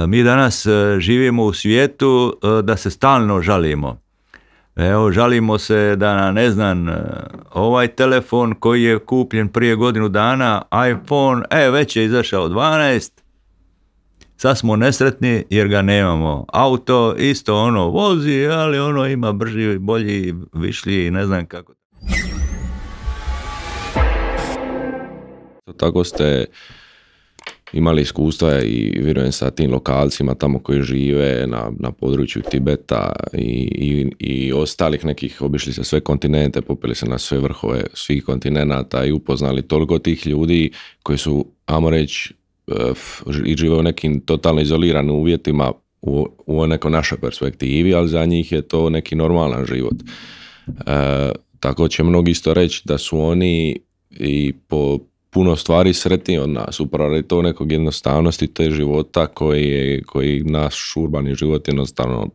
Mi danas živimo u svijetu da se stalno žalimo. Evo, žalimo se da, ne znam, ovaj telefon koji je kupljen prije godinu dana, iPhone, već je izašao 12, sad smo nesretni jer ga nemamo. Auto isto ono vozi, ali ono ima brži, bolji, višlji, ne znam kako. Tako ste imali iskustva i vjerujem sa tim lokalcima tamo koji žive na području Tibeta i ostalih nekih, obišli se sve kontinente, popili se na sve vrhove svih kontinenata i upoznali toliko tih ljudi koji su, ajmo reći, i žive u nekim totalno izoliranim uvjetima u nekoj našoj perspektivi, ali za njih je to neki normalan život. Tako će mnogi isto reći da su oni i po puno stvari sretniji od nas, upravo je to nekog jednostavnosti te života koji naš urbani život jednostavno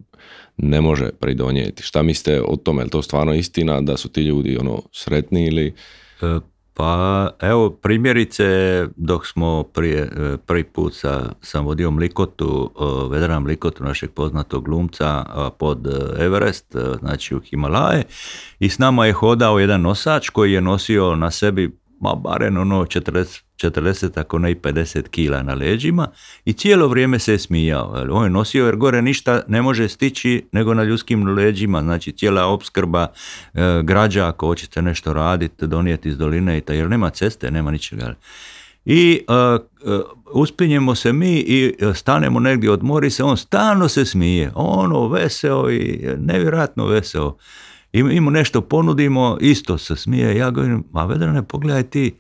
ne može pridonijeti. Šta mislite o tome? Je li to stvarno istina da su ti ljudi sretni ili... Pa evo, primjerice, dok smo prvi put sam vodio Mlikotu, Vedrana Mlikotu, našeg poznatog glumca, pod Everest, znači u Himalaje, i s nama je hodao jedan nosač koji je nosio na sebi barem 40, ako ne i 50 kila na leđima, i cijelo vrijeme se je smijao. On je nosio jer gore ništa ne može stići nego na ljudskim leđima, znači cijela opskrba građa, ako hoćete nešto raditi, donijeti iz doline, jer nema ceste, nema ničega. I uspinjemo se mi i stanemo negdje, odmori se, on stalno se smije, veseo i nevjerojatno veseo. I mu nešto ponudimo, isto se smije. Ja govorim, Vedrane, pogledaj ti,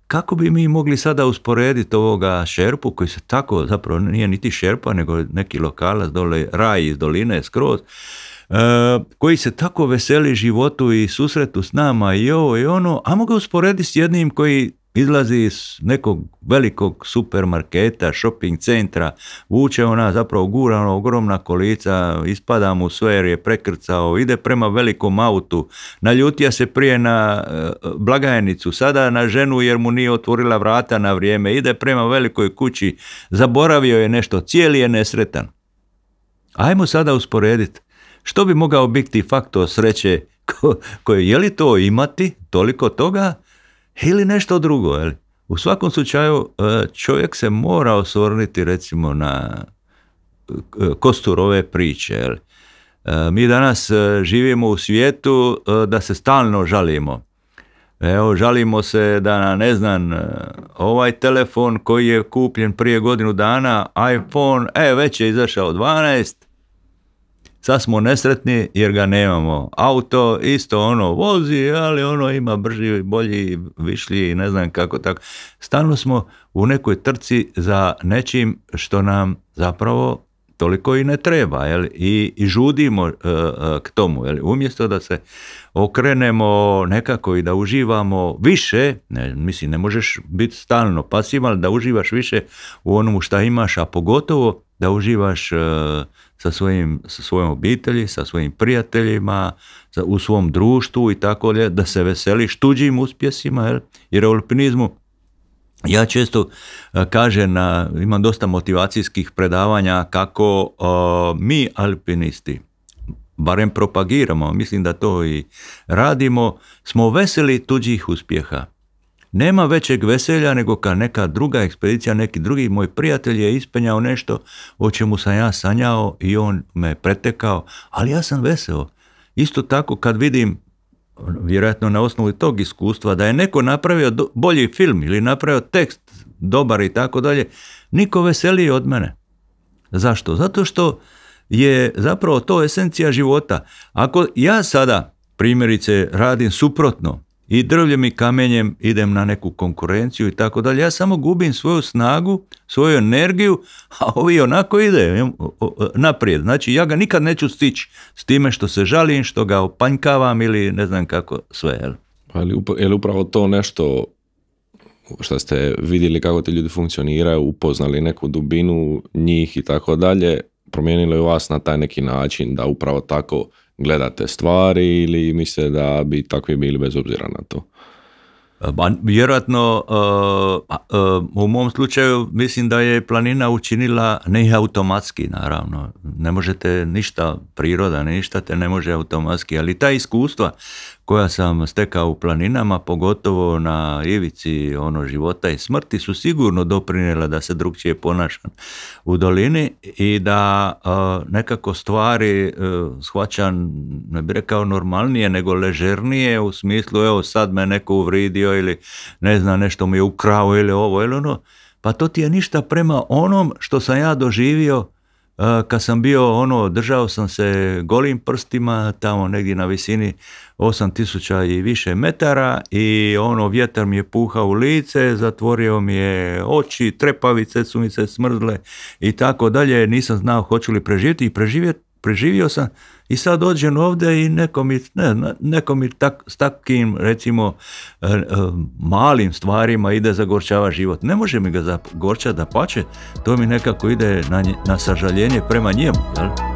kako bi mi mogli sada usporediti ovoga šerpu, koji se tako, zapravo nije niti šerpa, nego neki lokalac dole, raj iz doline skroz, koji se tako veseli životu i susretu s nama i ovo i ono, a mogu usporediti s jednim koji izlazi iz nekog velikog supermarketa, shopping centra, vuče ona, zapravo gura ona ogromna kolica, ispada mu sve jer je prekrcao, ide prema velikom autu, naljutija se prije na blagajnicu, sada na ženu jer mu nije otvorila vrata na vrijeme, ide prema velikoj kući, zaboravio je nešto, cijeli je nesretan. Ajmo sada usporediti. Što bi mogao biti faktor sreće koje, je li to imati, toliko toga, ili nešto drugo, jel? U svakom slučaju čovjek se mora osvrnuti recimo na kostur ove priče, jel? Mi danas živimo u svijetu da se stalno žalimo. Evo, žalimo se da, ne znam, ovaj telefon koji je kupljen prije godinu dana, iPhone, već je izašao 12, sad smo nesretni jer ga nemamo. Auto isto ono vozi, ali ono ima brži, bolji, višlji, ne znam kako tako. Stalno smo u nekoj trci za nečim što nam zapravo toliko i ne treba, jel? I žudimo k tomu, jel? Umjesto da se okrenemo nekako i da uživamo više, ne možeš biti stalno pasivan, da uživaš više u onomu šta imaš, a pogotovo da uživaš sa svojom obitelji, sa svojim prijateljima, u svom društvu i tako, da se veseliš tuđim uspjesima, jel? Jer u alpinizmu ja često kažem, imam dosta motivacijskih predavanja kako mi alpinisti, barem propagiramo, mislim da to i radimo, smo veseli tuđih uspjeha. Nema većeg veselja nego kad neka druga ekspedicija, neki drugi moj prijatelj je ispenjao nešto o čemu sam ja sanjao i on me pretekao, ali ja sam veseo. Isto tako kad vidim, vjerojatno na osnovu tog iskustva, da je neko napravio bolji film ili napravio tekst dobar i tako dalje, niko veseliji od mene. Zašto? Zato što je zapravo to esencija života. Ako ja sada primjerice radim suprotno i drvljem i kamenjem idem na neku konkurenciju i tako dalje, ja samo gubim svoju snagu, svoju energiju, a ovi onako ide naprijed. Znači ja ga nikad neću stići s time što se žalim, što ga opanjkavam ili ne znam kako sve. Jel? Je li upravo to nešto što ste vidjeli kako ti ljudi funkcioniraju, upoznali neku dubinu njih i tako dalje, promijenilo je vas na taj neki način da upravo tako gledate stvari ili mislite da bi takvi bili bez obzira na to? Vjerojatno, u mom slučaju mislim da je planina učinila, ne automatski naravno, ne možete ništa, priroda ništa te ne može automatski, ali ta iskustva koja sam stekao u planinama, pogotovo na ivici života i smrti, su sigurno doprinijela da se drukčije ponašam u dolini i da nekako stvari shvaćam, ne bih rekao normalnije, nego ležernije, u smislu evo sad me neko uvridio ili ne znam, nešto mi je ukrao ili ovo ili ono, pa to ti je ništa prema onom što sam ja doživio kad sam bio, držao sam se golim prstima, tamo negdje na visini 8000 i više metara i vjetar mi je puhao u lice, zatvorio mi je oči, trepavice su mi se smrzle i tako dalje, nisam znao hoću li preživjeti i preživio sam i sad dođem ovdje i neko mi s takim, recimo, malim stvarima ide zagorčava život. Ne može mi ga zagorčati, dapače, to mi nekako ide na sažaljenje prema njemu, jel?